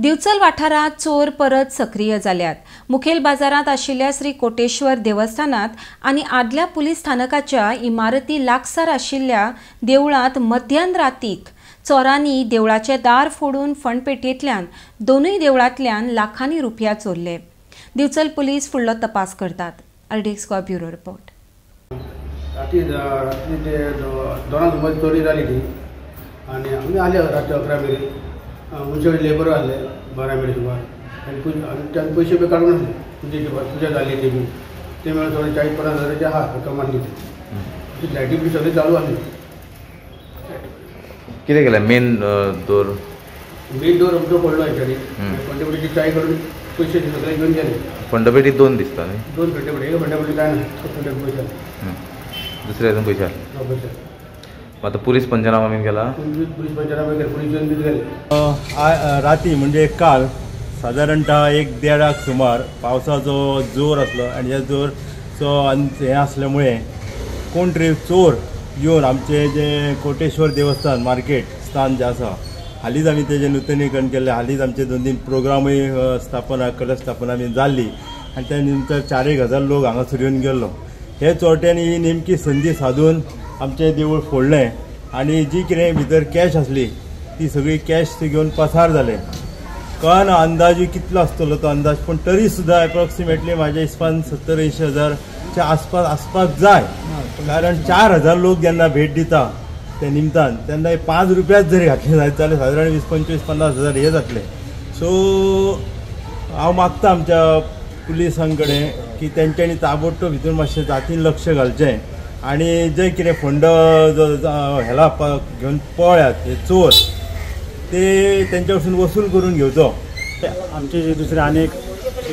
दिवचल वाठारात चोर परत सक्रिय जाल्यात। मुखेल बाजारात आशिल्ल्या श्री कोटेश्वर देवस्थानात आणि आदल्या पुलीस स्थानकाच्या इमारती लागसार आशिल्ल्या देवळात मध्यान रातीक चोरांनी देवळाचे दार फोडून फंडपेटयेंतल्यान दोनूय देवळांतल्यान लाखांनी रुपया चोरले। दिवचल पुलीस फुडलो तपास करतात। अर्डेक्स गोवा ब्युरो रिपोर्ट। रात्री दोन चोरी जाली ती आणि आम्ही आले रात्री 11 मेरेन आमचे लेबर आले 12 मेरेन सुमार आणि पैसे बी काढून आणले पूजा झाली ते मला थोडे 40-50 हजाराचे रक्कम आणली ती लायटी बी सगळे चालू आली। किती केलं मेन डोर आमचो पडलो ह्याच्यानी फंडपेटीची चाय काढून पैसे सगळे घेऊन गेले। फंडपेटी दोन दिसता न्ही? दोन फंडपेटी, एक फंडपेटी काय नाही पैसे दुसरे अजून पैसे पैसे आता पुलीस पंचनामा बीन केला? पुलीस पंचनामा केला, पुलीस येऊन बी गेले। राती म्हणजे काल साधारणतः 1-1.5 सुमार पावसाचो जोर असलो आणि ह्या जोरचो हे असल्यामुळे कोण तरी चोर येवन आमचे जे कोटेश्वर देवस्थान मार्केट स्थान जे आसा हालींच आमी तेजें नूतनीकरण केल्लें। हालींच आमचे 2-3 प्रोग्रामूय स्थापना कलश स्थापना बी जाल्ली आनी त्या नंतर 4-1 हजार लोक हांगासर येवन गेल्लो। हे चोरट्यांनी ही नेमकी संदी साधून आमचें देवूळ फोडलें आणि जी कितें भितर कॅश आसली ती सगळी कॅश घेवन पसार जाले। कळना अंदाजूय कितलो आसतलो तो अंदाज, पण तरी सुद्दां एप्रॉक्सिमेटली म्हाज्या हिसपान 70-80 हजारच्या आसपास आसपाक जाय, कारण 4,000 लोक जेन्ना भेट दिता त्या निमतान तेन्ना 5 रुपयाच जरी घातले जायत जाल्यार साधारण 20-25-50 हजार हे जातले। सो हांव मागता आमच्या पुलिसां कडेन की तेंच्यांनी ताबडतोब भितर मातशें जातीन लक्ष घालचें आणि जे कितें फंड हेला घेवन पळयात हे चोर ते तेंच्या कडसून वसूल करून घेवचो। आमचे जे दुसरे अनेक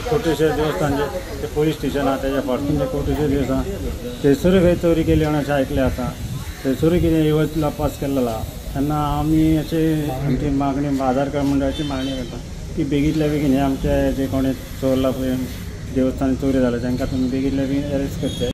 कोटेश्वर देवस्थान जे पोलीस स्टेशन आसा त्याच्या फाटसून जे कोटेश्वर देवस्थान थंयसरूय खंय चोरी केली म्हणून अशें आयकलें आसा। थंयसरूय कितें येवत तपास केल्लो तेन्ना आमी अशें आमची मागणी बाजार मंडळाची मागणी करता की बेगीतल्या बेगीन हे आमचे जे कोणी चोरला पळय देवस्थान चोरी जाले तांकां तुमी बेगीतल्या बेगीन अरेस्ट करचे।